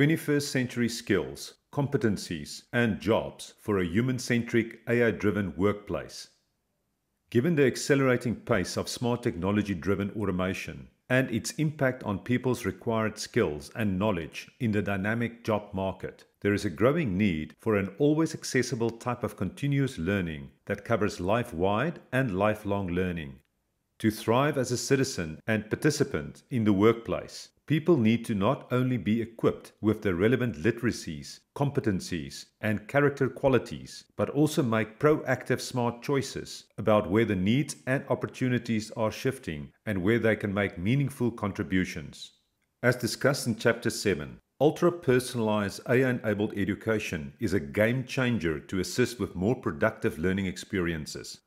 21st Century Skills, Competencies, and Jobs for a Human-centric, AI-driven workplace. Given the accelerating pace of smart technology-driven automation and its impact on people's required skills and knowledge in the dynamic job market, there is a growing need for an always accessible type of continuous learning that covers life-wide and lifelong learning. To thrive as a citizen and participant in the workplace, people need to not only be equipped with the relevant literacies, competencies, and character qualities, but also make proactive smart choices about where the needs and opportunities are shifting and where they can make meaningful contributions. As discussed in Chapter 7, ultra-personalized AI-enabled education is a game changer to assist with more productive learning experiences.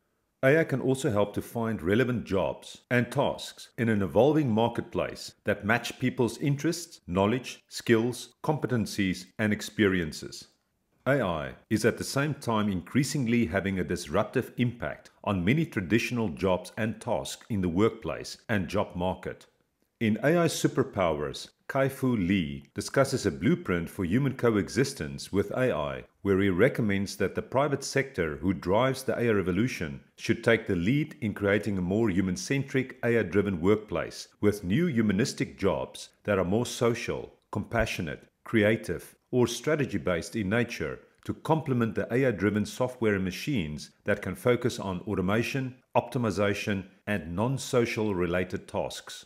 AI can also help to find relevant jobs and tasks in an evolving marketplace that match people's interests, knowledge, skills, competencies, and experiences. AI is at the same time increasingly having a disruptive impact on many traditional jobs and tasks in the workplace and job market. In AI Superpowers, Kai-Fu Lee discusses a blueprint for human coexistence with AI, where he recommends that the private sector who drives the AI revolution should take the lead in creating a more human-centric, AI-driven workplace with new humanistic jobs that are more social, compassionate, creative, or strategy-based in nature to complement the AI-driven software and machines that can focus on automation, optimization, and non-social related tasks.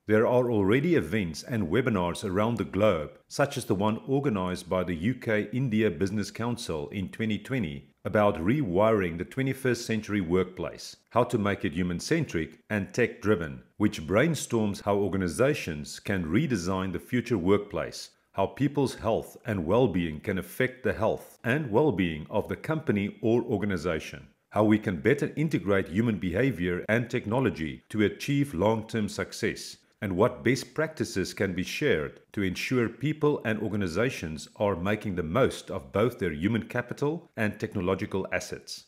There are already events and webinars around the globe, such as the one organized by the UK-India Business Council in 2020 about rewiring the 21st century workplace, how to make it human-centric and tech-driven, which brainstorms how organizations can redesign the future workplace, how people's health and well-being can affect the health and well-being of the company or organization, how we can better integrate human behavior and technology to achieve long-term success, and what best practices can be shared to ensure people and organizations are making the most of both their human capital and technological assets.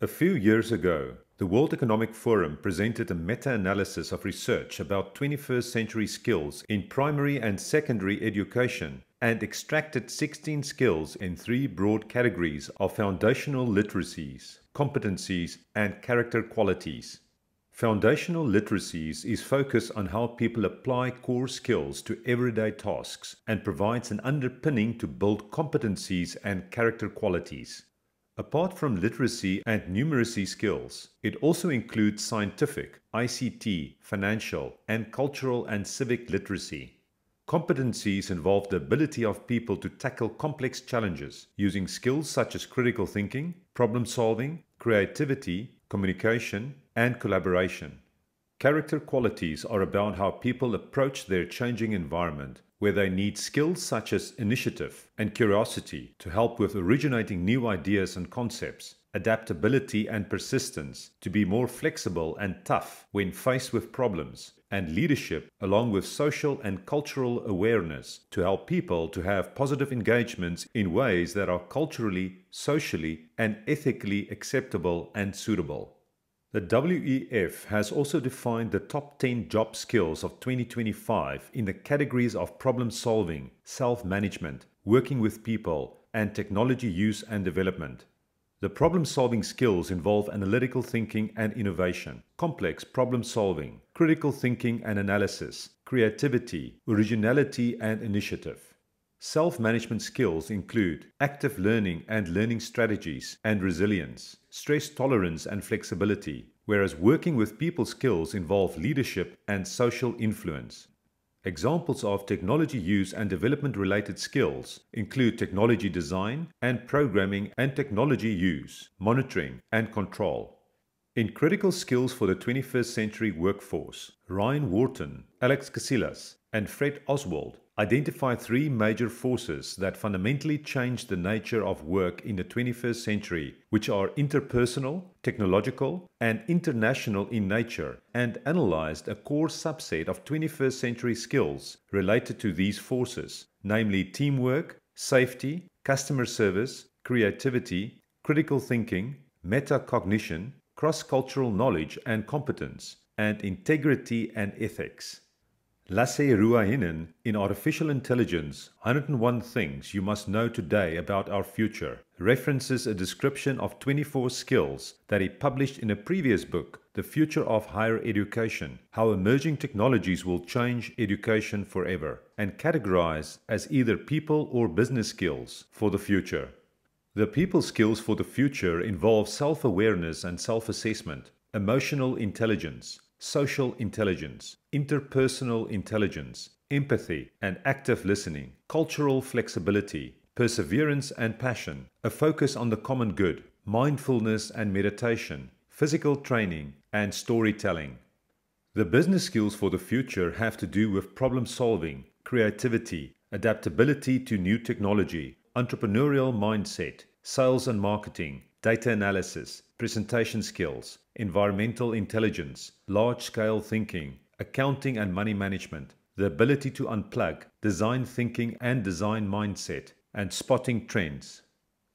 A few years ago, the World Economic Forum presented a meta-analysis of research about 21st century skills in primary and secondary education and extracted 16 skills in 3 broad categories of foundational literacies, competencies, and character qualities. Foundational literacies is focused on how people apply core skills to everyday tasks and provides an underpinning to build competencies and character qualities. Apart from literacy and numeracy skills, it also includes scientific, ICT, financial, and cultural and civic literacy. Competencies involve the ability of people to tackle complex challenges using skills such as critical thinking, problem solving, creativity, communication, and collaboration. Character qualities are about how people approach their changing environment, where they need skills such as initiative and curiosity to help with originating new ideas and concepts, adaptability and persistence to be more flexible and tough when faced with problems, and leadership along with social and cultural awareness to help people to have positive engagements in ways that are culturally, socially, and ethically acceptable and suitable. The WEF has also defined the top 10 job skills of 2025 in the categories of problem solving, self-management, working with people, and technology use and development. The problem-solving skills involve analytical thinking and innovation, complex problem-solving, critical thinking and analysis, creativity, originality and initiative. Self-management skills include active learning and learning strategies and resilience, stress tolerance and flexibility, whereas working with people skills involve leadership and social influence. Examples of technology use and development related skills include technology design and programming and technology use, monitoring and control. In Critical Skills for the 21st Century Workforce, Ryan Wharton, Alex Casillas, and Fred Oswald identify 3 major forces that fundamentally change the nature of work in the 21st century, which are interpersonal, technological, and international in nature, and analyzed a core subset of 21st century skills related to these forces, namely teamwork, safety, customer service, creativity, critical thinking, metacognition, cross-cultural knowledge and competence, and integrity and ethics. Lasse Ruohonen in Artificial Intelligence, 101 Things You Must Know Today About Our Future, references a description of 24 skills that he published in a previous book, The Future of Higher Education, How Emerging Technologies Will Change Education Forever, and categorized as either people or business skills for the future. The people skills for the future involve self-awareness and self-assessment, emotional intelligence, social intelligence, interpersonal intelligence, empathy and active listening, cultural flexibility, perseverance and passion, a focus on the common good, mindfulness and meditation, physical training, and storytelling. The business skills for the future have to do with problem solving, creativity, adaptability to new technology, entrepreneurial mindset, sales and marketing, data analysis, presentation skills, environmental intelligence, large-scale thinking, accounting and money management, the ability to unplug, design thinking and design mindset, and spotting trends.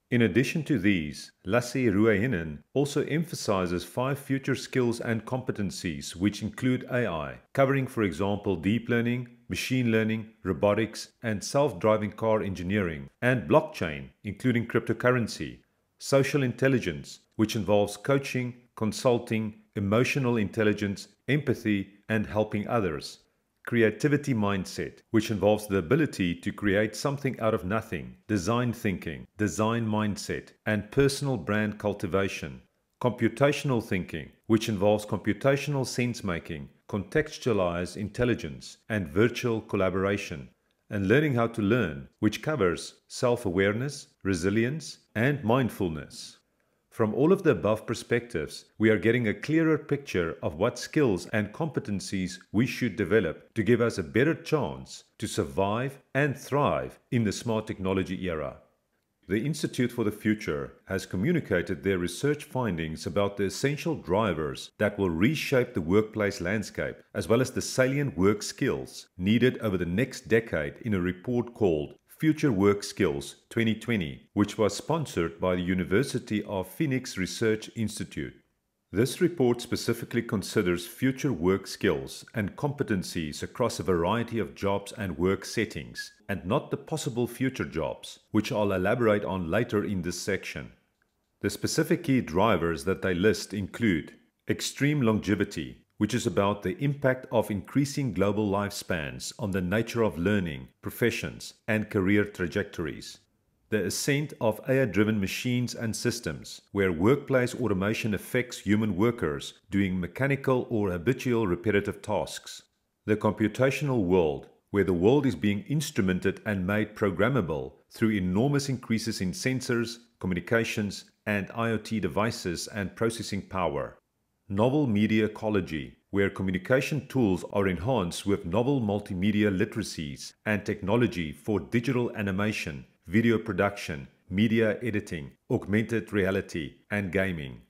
In addition to these, Lasse Ruohonen also emphasizes 5 future skills and competencies which include AI, covering for example deep learning, machine learning, robotics, and self-driving car engineering, and blockchain, including cryptocurrency, social intelligence, which involves coaching, consulting, emotional intelligence, empathy, and helping others, creativity mindset, which involves the ability to create something out of nothing, design thinking, design mindset, and personal brand cultivation, computational thinking, which involves computational sense-making, contextualized intelligence, and virtual collaboration, and learning how to learn, which covers self-awareness, resilience, and mindfulness. From all of the above perspectives, we are getting a clearer picture of what skills and competencies we should develop to give us a better chance to survive and thrive in the smart technology era. The Institute for the Future has communicated their research findings about the essential drivers that will reshape the workplace landscape, as well as the salient work skills needed over the next decade in a report called Future Work Skills 2020, which was sponsored by the University of Phoenix Research Institute. This report specifically considers future work skills and competencies across a variety of jobs and work settings, and not the possible future jobs, which I'll elaborate on later in this section. The specific key drivers that they list include extreme longevity, which is about the impact of increasing global lifespans on the nature of learning, professions, and career trajectories. The ascent of AI-driven machines and systems, where workplace automation affects human workers doing mechanical or habitual repetitive tasks. The computational world, where the world is being instrumented and made programmable through enormous increases in sensors, communications, and IoT devices and processing power. Novel media ecology, where communication tools are enhanced with novel multimedia literacies and technology for digital animation, video production, media editing, augmented reality, and gaming.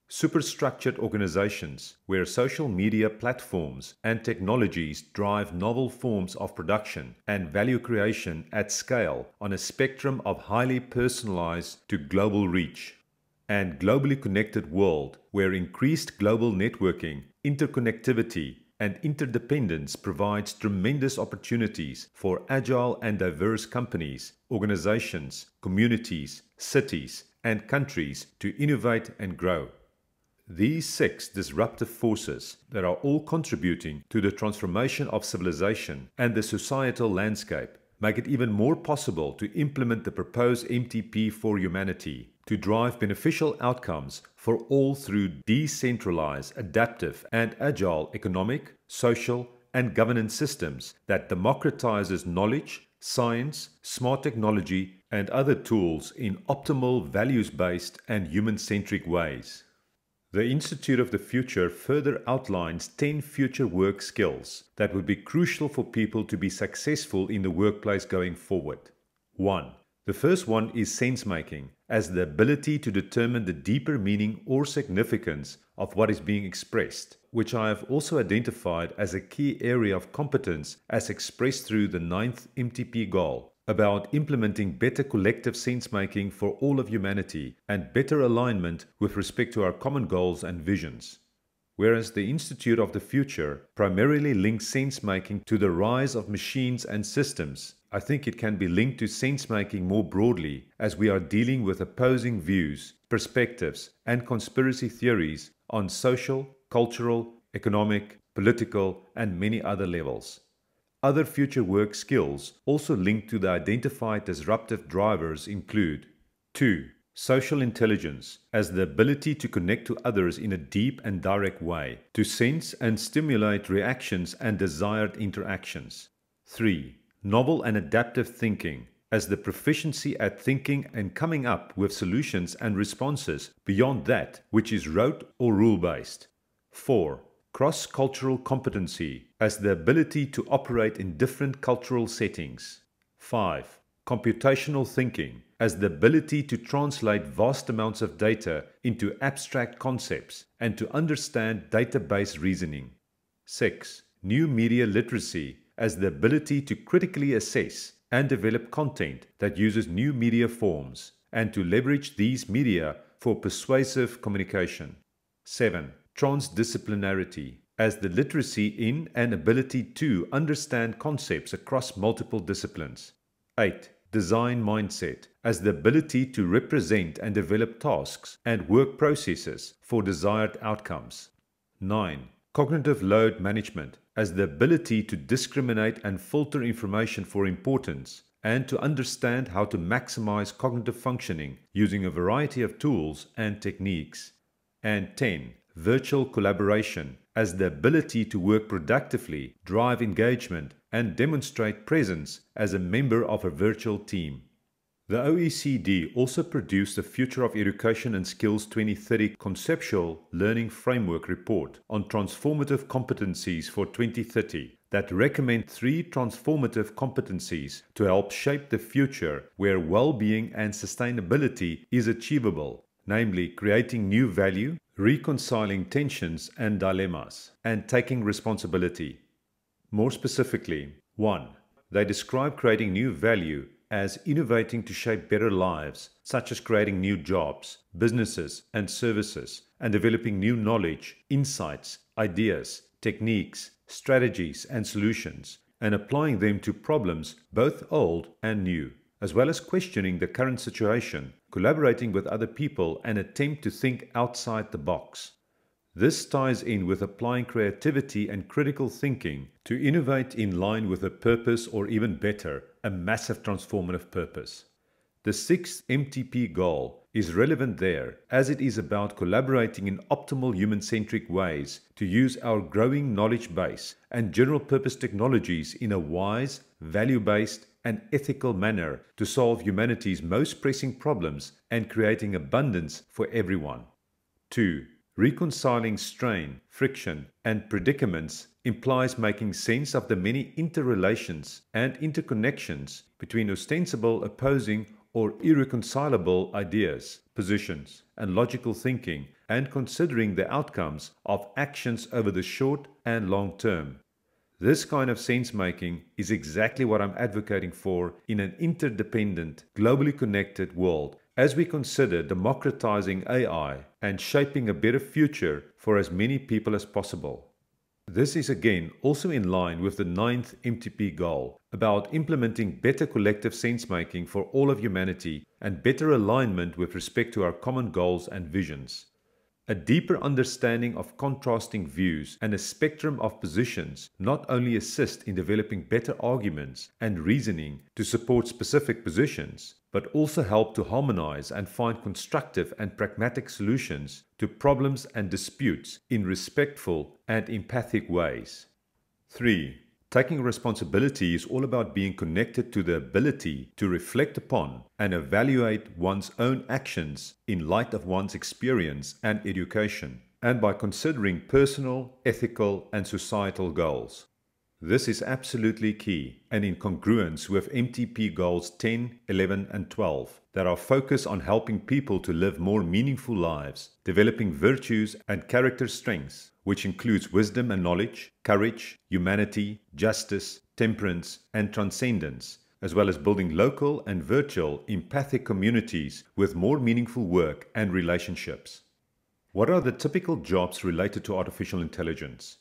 Superstructured organizations, where social media platforms and technologies drive novel forms of production and value creation at scale on a spectrum of highly personalized to global reach. And globally connected world, where increased global networking, interconnectivity, and interdependence provides tremendous opportunities for agile and diverse companies, organizations, communities, cities, and countries to innovate and grow. These 6 disruptive forces that are all contributing to the transformation of civilization and the societal landscape make it even more possible to implement the proposed MTP for humanity, to drive beneficial outcomes for all through decentralized, adaptive, and agile economic, social, and governance systems that democratizes knowledge, science, smart technology, and other tools in optimal, values-based, and human-centric ways. The Institute of the Future further outlines 10 future work skills that would be crucial for people to be successful in the workplace going forward. 1. The first one is sense-making, as the ability to determine the deeper meaning or significance of what is being expressed, which I have also identified as a key area of competence as expressed through the 9th MTP goal, about implementing better collective sense-making for all of humanity and better alignment with respect to our common goals and visions. Whereas the Institute of the Future primarily links sense-making to the rise of machines and systems, I think it can be linked to sense-making more broadly as we are dealing with opposing views, perspectives, and conspiracy theories on social, cultural, economic, political, and many other levels. Other future work skills also linked to the identified disruptive drivers include 2. Social intelligence, as the ability to connect to others in a deep and direct way, to sense and stimulate reactions and desired interactions. 3. Novel and adaptive thinking, as the proficiency at thinking and coming up with solutions and responses beyond that which is rote or rule-based. 4. Cross-cultural competency, as the ability to operate in different cultural settings. 5. Computational thinking, as the ability to translate vast amounts of data into abstract concepts and to understand database reasoning. 6. New media literacy, as the ability to critically assess and develop content that uses new media forms and to leverage these media for persuasive communication. 7. Transdisciplinarity, as the literacy in and ability to understand concepts across multiple disciplines. 8. Design mindset, as the ability to represent and develop tasks and work processes for desired outcomes. 9. Cognitive load management, as the ability to discriminate and filter information for importance and to understand how to maximize cognitive functioning using a variety of tools and techniques. And 10. Virtual collaboration, as the ability to work productively, drive engagement, and demonstrate presence as a member of a virtual team. The OECD also produced the Future of Education and Skills 2030 Conceptual Learning Framework report on transformative competencies for 2030 that recommend 3 transformative competencies to help shape the future where well-being and sustainability is achievable, namely creating new value, reconciling tensions and dilemmas, and taking responsibility. More specifically, 1. They describe creating new value as innovating to shape better lives, such as creating new jobs, businesses, and services, and developing new knowledge, insights, ideas, techniques, strategies, and solutions, and applying them to problems both old and new, as well as questioning the current situation, collaborating with other people, and attempt to think outside the box. This ties in with applying creativity and critical thinking to innovate in line with a purpose, or even better, a massive transformative purpose. The 6th MTP goal is relevant there, as it is about collaborating in optimal human-centric ways to use our growing knowledge base and general-purpose technologies in a wise, value-based, and ethical manner to solve humanity's most pressing problems and creating abundance for everyone. 2. Reconciling strain, friction, and predicaments implies making sense of the many interrelations and interconnections between ostensible opposing or irreconcilable ideas, positions, and logical thinking, and considering the outcomes of actions over the short and long term. This kind of sense-making is exactly what I'm advocating for in an interdependent, globally connected world as we consider democratizing AI and shaping a better future for as many people as possible. This is again also in line with the 9th MTP goal about implementing better collective sense-making for all of humanity and better alignment with respect to our common goals and visions. A deeper understanding of contrasting views and a spectrum of positions not only assist in developing better arguments and reasoning to support specific positions, but also help to harmonize and find constructive and pragmatic solutions to problems and disputes in respectful and empathic ways. 3. Taking responsibility is all about being connected to the ability to reflect upon and evaluate one's own actions in light of one's experience and education, and by considering personal, ethical, and societal goals. This is absolutely key and in congruence with MTP goals 10, 11, and 12 that are focused on helping people to live more meaningful lives, developing virtues and character strengths, which includes wisdom and knowledge, courage, humanity, justice, temperance, and transcendence, as well as building local and virtual empathic communities with more meaningful work and relationships. What are the typical jobs related to artificial intelligence?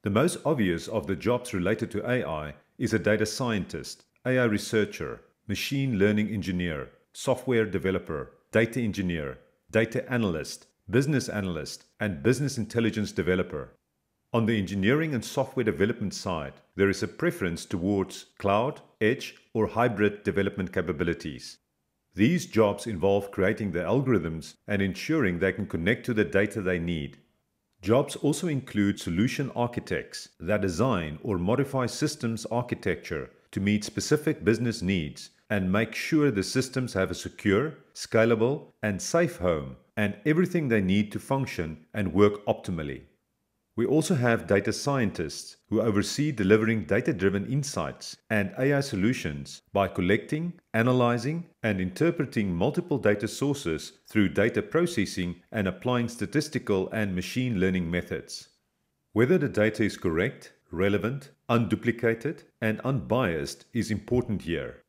The most obvious of the jobs related to AI is a data scientist, AI researcher, machine learning engineer, software developer, data engineer, data analyst, business analyst, and business intelligence developer. On the engineering and software development side, there is a preference towards cloud, edge, or hybrid development capabilities. These jobs involve creating the algorithms and ensuring they can connect to the data they need. Jobs also include solution architects that design or modify systems architecture to meet specific business needs and make sure the systems have a secure, scalable, and safe home and everything they need to function and work optimally. We also have data scientists who oversee delivering data-driven insights and AI solutions by collecting, analyzing, and interpreting multiple data sources through data processing and applying statistical and machine learning methods. Whether the data is correct, relevant, unduplicated, and unbiased is important here.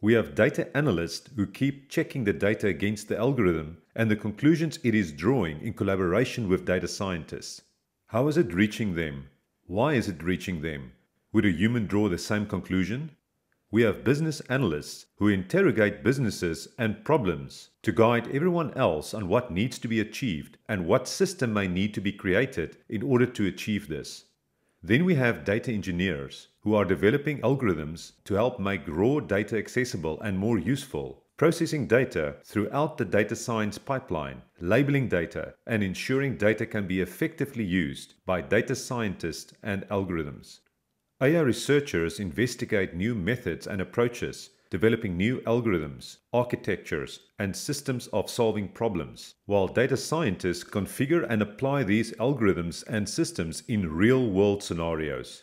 We have data analysts who keep checking the data against the algorithm and the conclusions it is drawing in collaboration with data scientists. How is it reaching them? Why is it reaching them? Would a human draw the same conclusion? We have business analysts who interrogate businesses and problems to guide everyone else on what needs to be achieved and what system may need to be created in order to achieve this. Then we have data engineers who are developing algorithms to help make raw data accessible and more useful, processing data throughout the data science pipeline, labeling data, and ensuring data can be effectively used by data scientists and algorithms. AI researchers investigate new methods and approaches, developing new algorithms, architectures, and systems of solving problems, while data scientists configure and apply these algorithms and systems in real-world scenarios.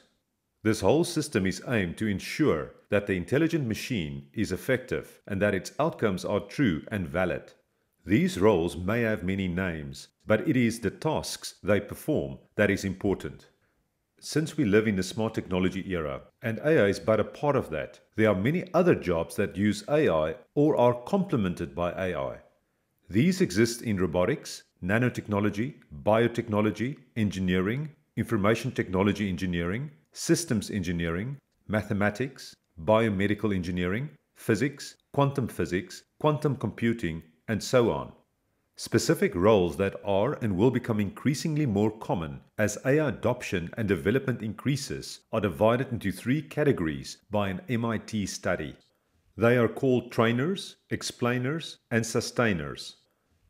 This whole system is aimed to ensure that the intelligent machine is effective and that its outcomes are true and valid. These roles may have many names, but it is the tasks they perform that is important. Since we live in the smart technology era, and AI is but a part of that, there are many other jobs that use AI or are complemented by AI. These exist in robotics, nanotechnology, biotechnology, engineering, information technology engineering, systems engineering, mathematics, biomedical engineering, physics, quantum computing, and so on. Specific roles that are and will become increasingly more common as AI adoption and development increases are divided into 3 categories by an MIT study. They are called trainers, explainers, and sustainers.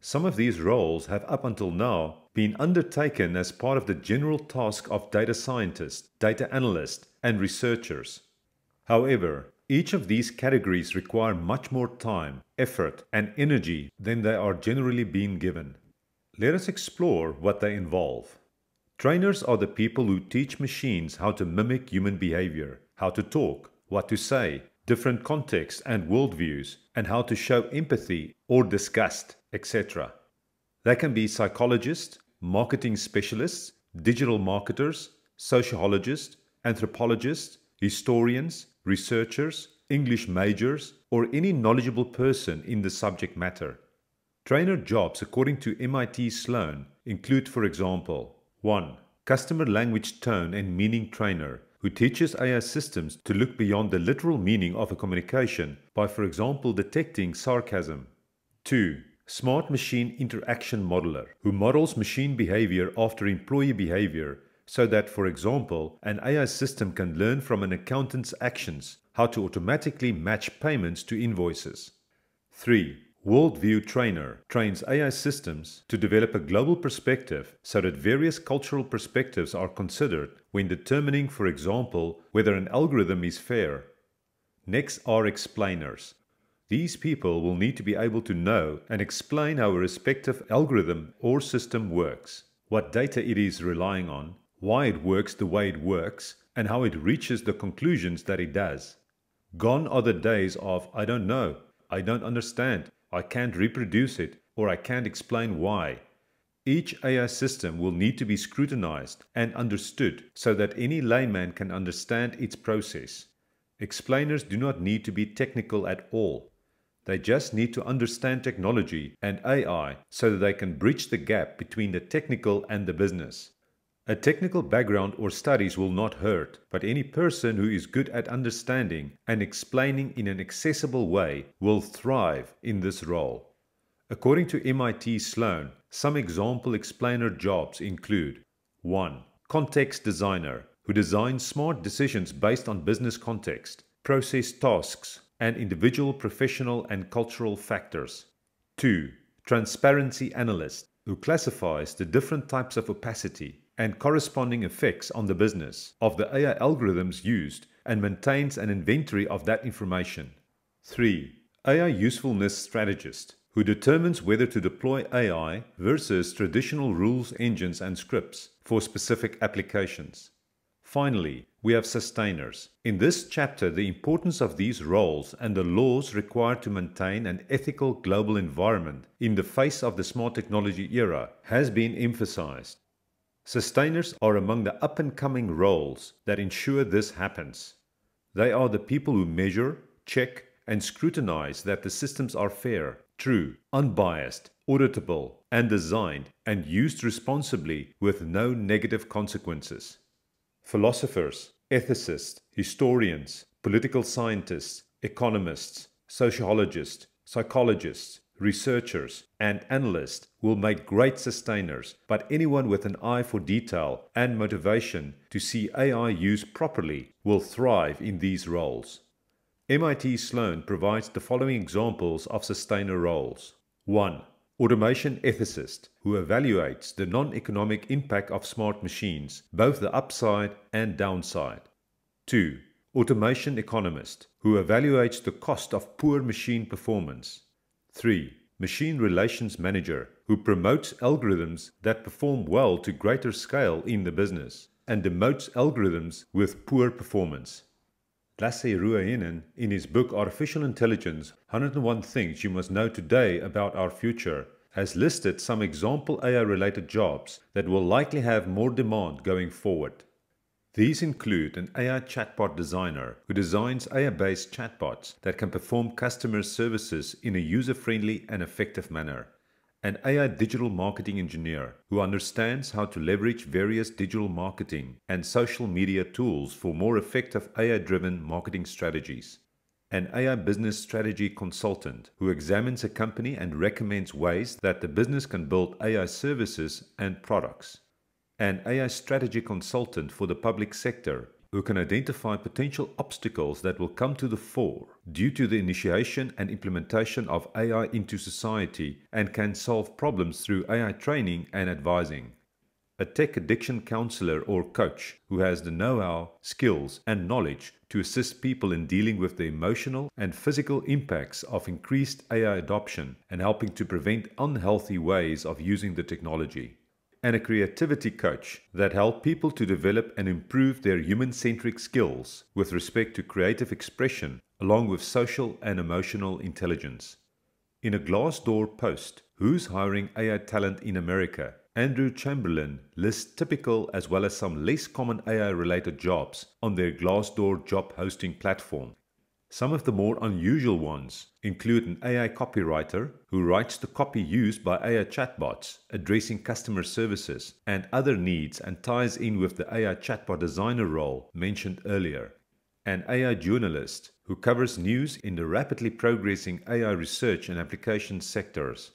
Some of these roles have up until now been undertaken as part of the general task of data scientists, data analysts, and researchers. However, each of these categories require much more time, effort, and energy than they are generally being given. Let us explore what they involve. Trainers are the people who teach machines how to mimic human behavior, how to talk, what to say, different contexts and worldviews, and how to show empathy or disgust, etc. They can be psychologists, marketing specialists, digital marketers, sociologists, anthropologists, historians, researchers, English majors, or any knowledgeable person in the subject matter. Trainer jobs, according to MIT Sloan, include, for example, 1. Customer language tone and meaning trainer, who teaches AI systems to look beyond the literal meaning of a communication by, for example, detecting sarcasm. 2. Smart machine interaction modeler, who models machine behavior after employee behavior so that, for example, an AI system can learn from an accountant's actions how to automatically match payments to invoices. 3. Worldview trainer trains AI systems to develop a global perspective so that various cultural perspectives are considered when determining, for example, whether an algorithm is fair. Next are explainers. These people will need to be able to know and explain how a respective algorithm or system works, what data it is relying on, why it works the way it works, and how it reaches the conclusions that it does. Gone are the days of "I don't know," "I don't understand," "I can't reproduce it," or "I can't explain why." Each AI system will need to be scrutinized and understood so that any layman can understand its process. Explainers do not need to be technical at all. They just need to understand technology and AI so that they can bridge the gap between the technical and the business. A technical background or studies will not hurt, but any person who is good at understanding and explaining in an accessible way will thrive in this role. According to MIT Sloan, some example explainer jobs include 1. Context designer, who designs smart decisions based on business context, process tasks, and individual professional and cultural factors. 2. Transparency analyst, who classifies the different types of opacity and corresponding effects on the business of the AI algorithms used and maintains an inventory of that information. 3. AI usefulness strategist, who determines whether to deploy AI versus traditional rules engines and scripts for specific applications. Finally, we have sustainers. In this chapter, the importance of these roles and the laws required to maintain an ethical global environment in the face of the smart technology era has been emphasized. Sustainers are among the up-and-coming roles that ensure this happens. They are the people who measure, check, and scrutinize that the systems are fair, true, unbiased, auditable, and designed and used responsibly with no negative consequences. Philosophers, ethicists, historians, political scientists, economists, sociologists, psychologists, researchers, and analysts will make great sustainers, but anyone with an eye for detail and motivation to see AI used properly will thrive in these roles. MIT Sloan provides the following examples of sustainer roles. 1. Automation ethicist, who evaluates the non-economic impact of smart machines, both the upside and downside. 2. Automation economist, who evaluates the cost of poor machine performance. 3. Machine relations manager, who promotes algorithms that perform well to greater scale in the business and demotes algorithms with poor performance. Lasse Ruoinen, in his book Artificial Intelligence, 101 Things You Must Know Today About Our Future, has listed some example AI-related jobs that will likely have more demand going forward. These include an AI chatbot designer who designs AI-based chatbots that can perform customer services in a user-friendly and effective manner. An AI digital marketing engineer who understands how to leverage various digital marketing and social media tools for more effective AI-driven marketing strategies. An AI business strategy consultant who examines a company and recommends ways that the business can build AI services and products. An AI strategy consultant for the public sector who can identify potential obstacles that will come to the fore due to the initiation and implementation of AI into society and can solve problems through AI training and advising. A tech addiction counselor or coach who has the know-how, skills, and knowledge to assist people in dealing with the emotional and physical impacts of increased AI adoption and helping to prevent unhealthy ways of using the technology. And a creativity coach that helps people to develop and improve their human-centric skills with respect to creative expression, along with social and emotional intelligence. In a Glassdoor post, Who's Hiring AI Talent in America?, Andrew Chamberlain lists typical as well as some less common AI-related jobs on their Glassdoor job hosting platform. Some of the more unusual ones include an AI copywriter who writes the copy used by AI chatbots addressing customer services and other needs and ties in with the AI chatbot designer role mentioned earlier. An AI journalist who covers news in the rapidly progressing AI research and application sectors.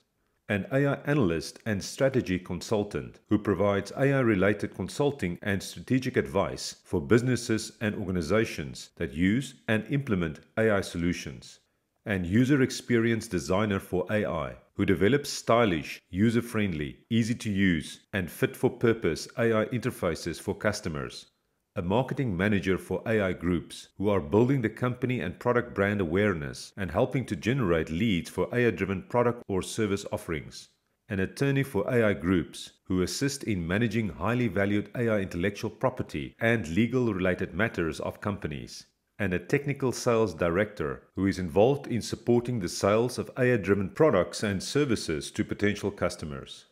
An AI analyst and strategy consultant who provides AI-related consulting and strategic advice for businesses and organizations that use and implement AI solutions. And user experience designer for AI who develops stylish, user-friendly, easy-to-use, and fit-for-purpose AI interfaces for customers. A marketing manager for AI groups who are building the company and product brand awareness and helping to generate leads for AI-driven product or service offerings. An attorney for AI groups who assist in managing highly valued AI intellectual property and legal-related matters of companies. And a technical sales director who is involved in supporting the sales of AI-driven products and services to potential customers.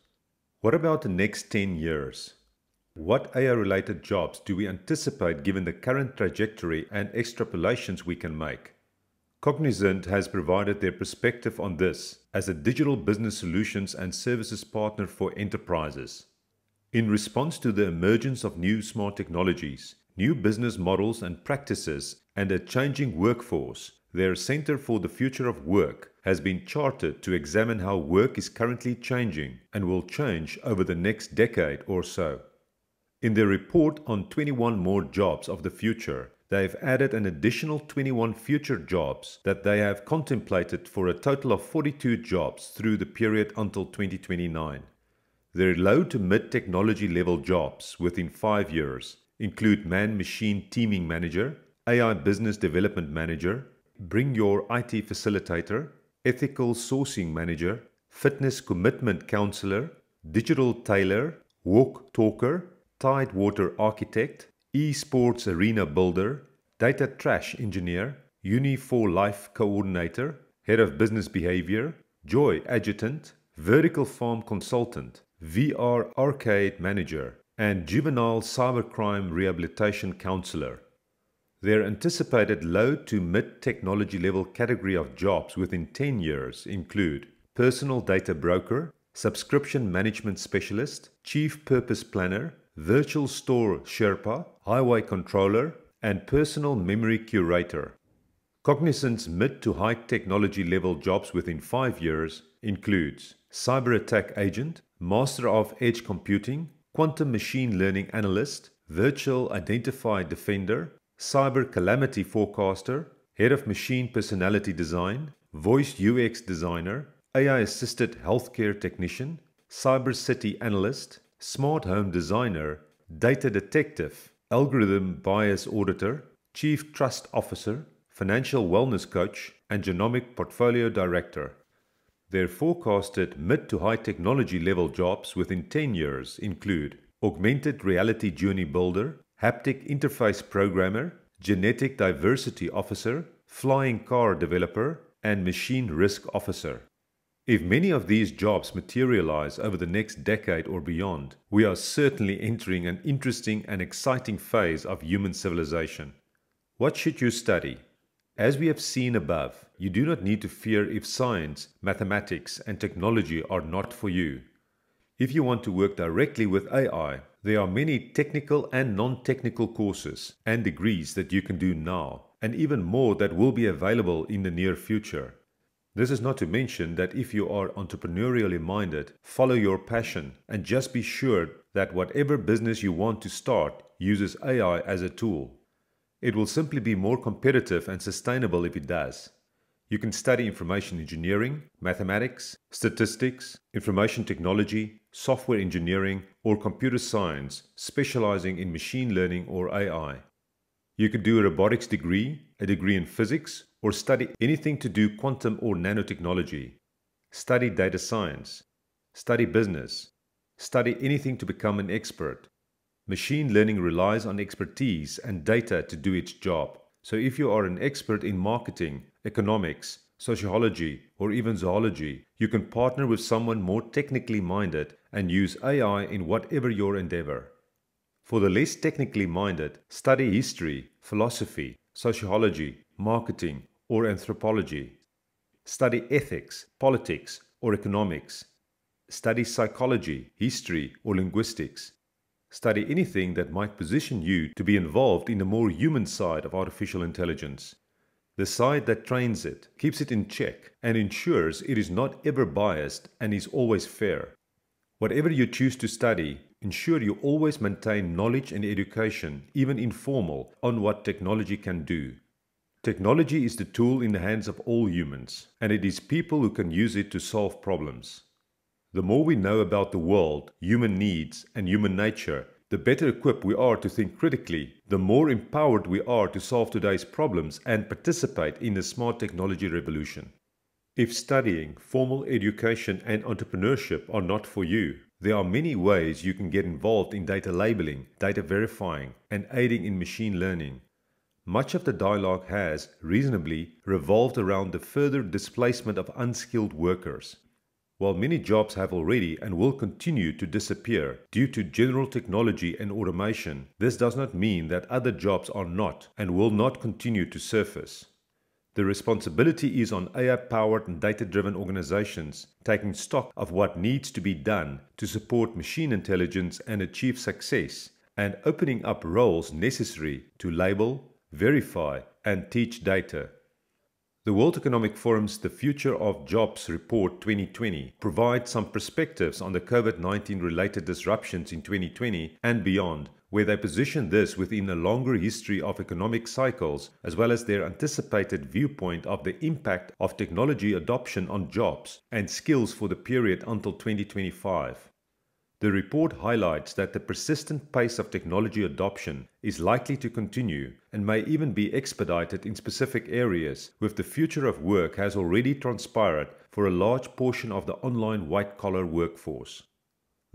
What about the next 10 years? What AI-related jobs do we anticipate given the current trajectory and extrapolations we can make? Cognizant has provided their perspective on this as a digital business solutions and services partner for enterprises. In response to the emergence of new smart technologies, new business models and practices, and a changing workforce, their Center for the Future of Work has been chartered to examine how work is currently changing and will change over the next decade or so. In their report on 21 more jobs of the future, they have added an additional 21 future jobs that they have contemplated for a total of 42 jobs through the period until 2029. Their low to mid technology level jobs within 5 years include man-machine teaming manager, AI business development manager, bring your IT facilitator, ethical sourcing manager, fitness commitment counselor, digital tailor, walk talker, tidewater architect, esports arena builder, data trash engineer, Uni4Life coordinator, head of business behavior, joy adjutant, vertical farm consultant, VR arcade manager, and juvenile cybercrime rehabilitation counselor. Their anticipated low to mid technology level category of jobs within 10 years include personal data broker, subscription management specialist, chief purpose planner, virtual store Sherpa, highway controller, and personal memory curator. Cognizant's mid to high technology level jobs within 5 years includes cyber attack agent, master of edge computing, quantum machine learning analyst, virtual identifier defender, cyber calamity forecaster, head of machine personality design, voice UX designer, AI assisted healthcare technician, cyber city analyst, smart home designer, data detective, algorithm bias auditor, chief trust officer, financial wellness coach, and genomic portfolio director. Their forecasted mid to high technology level jobs within 10 years include augmented reality journey builder, haptic interface programmer, genetic diversity officer, flying car developer, and machine risk officer. If many of these jobs materialize over the next decade or beyond, we are certainly entering an interesting and exciting phase of human civilization. What should you study? As we have seen above, you do not need to fear if science, mathematics, and technology are not for you. If you want to work directly with AI, there are many technical and non-technical courses and degrees that you can do now, and even more that will be available in the near future. This is not to mention that if you are entrepreneurially minded, follow your passion and just be sure that whatever business you want to start uses AI as a tool. It will simply be more competitive and sustainable if it does. You can study information engineering, mathematics, statistics, information technology, software engineering, or computer science, specializing in machine learning or AI. You could do a robotics degree, a degree in physics, or study anything to do quantum or nanotechnology. Study data science. Study business. Study anything to become an expert. Machine learning relies on expertise and data to do its job. So if you are an expert in marketing, economics, sociology, or even zoology, you can partner with someone more technically minded and use AI in whatever your endeavor. For the less technically minded, study history, philosophy, sociology, marketing, or anthropology. Study ethics, politics, or economics. Study psychology, history, or linguistics. Study anything that might position you to be involved in the more human side of artificial intelligence. The side that trains it, keeps it in check, and ensures it is not ever biased and is always fair. Whatever you choose to study, ensure you always maintain knowledge and education, even informal, on what technology can do. Technology is the tool in the hands of all humans, and it is people who can use it to solve problems. The more we know about the world, human needs, and human nature, the better equipped we are to think critically, the more empowered we are to solve today's problems and participate in the smart technology revolution. If studying, formal education, and entrepreneurship are not for you, there are many ways you can get involved in data labeling, data verifying, and aiding in machine learning. Much of the dialogue has, reasonably, revolved around the further displacement of unskilled workers. While many jobs have already and will continue to disappear due to general technology and automation, this does not mean that other jobs are not and will not continue to surface. The responsibility is on AI-powered and data-driven organizations taking stock of what needs to be done to support machine intelligence and achieve success, and opening up roles necessary to label, verify, and teach data. The World Economic Forum's The Future of Jobs Report 2020 provides some perspectives on the COVID-19 related disruptions in 2020 and beyond, where they position this within a longer history of economic cycles, as well as their anticipated viewpoint of the impact of technology adoption on jobs and skills for the period until 2025. The report highlights that the persistent pace of technology adoption is likely to continue and may even be expedited in specific areas, with the future of work has already transpired for a large portion of the online white-collar workforce.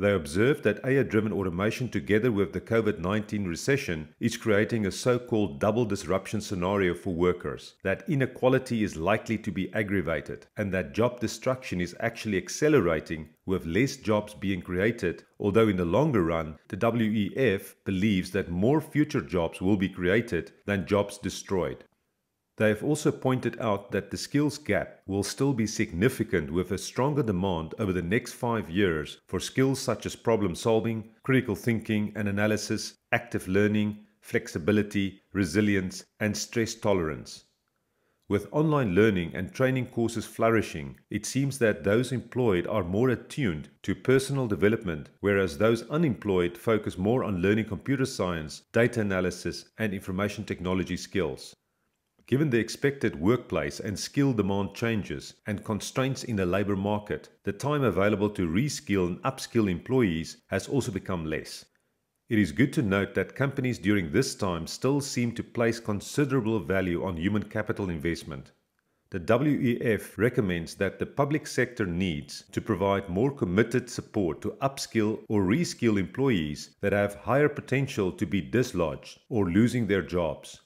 They observed that AI-driven automation together with the COVID-19 recession is creating a so-called double disruption scenario for workers, that inequality is likely to be aggravated, and that job destruction is actually accelerating with less jobs being created, although in the longer run, the WEF believes that more future jobs will be created than jobs destroyed. They have also pointed out that the skills gap will still be significant, with a stronger demand over the next 5 years for skills such as problem solving, critical thinking and analysis, active learning, flexibility, resilience, and stress tolerance. With online learning and training courses flourishing, it seems that those employed are more attuned to personal development, whereas those unemployed focus more on learning computer science, data analysis, and information technology skills. Given the expected workplace and skill demand changes and constraints in the labor market, the time available to reskill and upskill employees has also become less. It is good to note that companies during this time still seem to place considerable value on human capital investment. The WEF recommends that the public sector needs to provide more committed support to upskill or reskill employees that have higher potential to be dislodged or losing their jobs.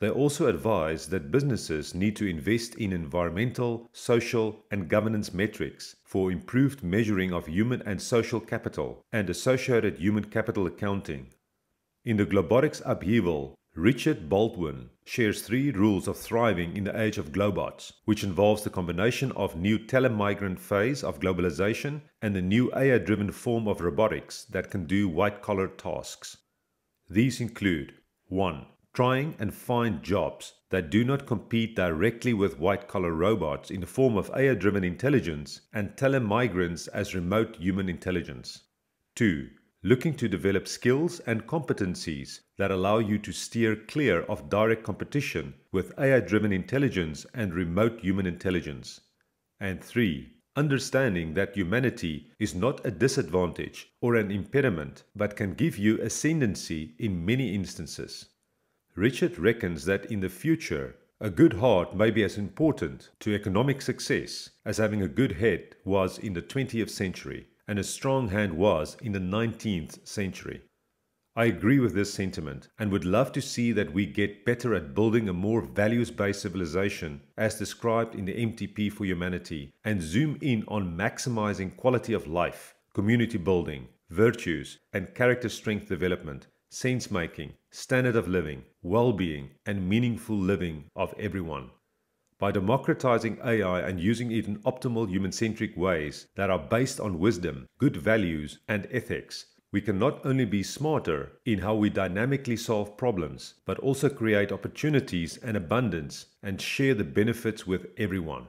They also advise that businesses need to invest in environmental, social, and governance metrics for improved measuring of human and social capital and associated human capital accounting. In the Globotics Upheaval, Richard Baldwin shares 3 rules of thriving in the age of globots, which involves the combination of new telemigrant phase of globalization and the new AI-driven form of robotics that can do white-collar tasks. These include 1. Trying and find jobs that do not compete directly with white-collar robots in the form of AI-driven intelligence and telemigrants as remote human intelligence. 2. Looking to develop skills and competencies that allow you to steer clear of direct competition with AI-driven intelligence and remote human intelligence. And 3. Understanding that humanity is not a disadvantage or an impediment, but can give you ascendancy in many instances. Richard reckons that in the future, a good heart may be as important to economic success as having a good head was in the 20th century and a strong hand was in the 19th century. I agree with this sentiment and would love to see that we get better at building a more values-based civilization as described in the MTP for Humanity and zoom in on maximizing quality of life, community building, virtues, and character strength development, sense-making, standard of living, well-being, and meaningful living of everyone. By democratizing AI and using it in optimal human-centric ways that are based on wisdom, good values, and ethics, we can not only be smarter in how we dynamically solve problems, but also create opportunities and abundance and share the benefits with everyone.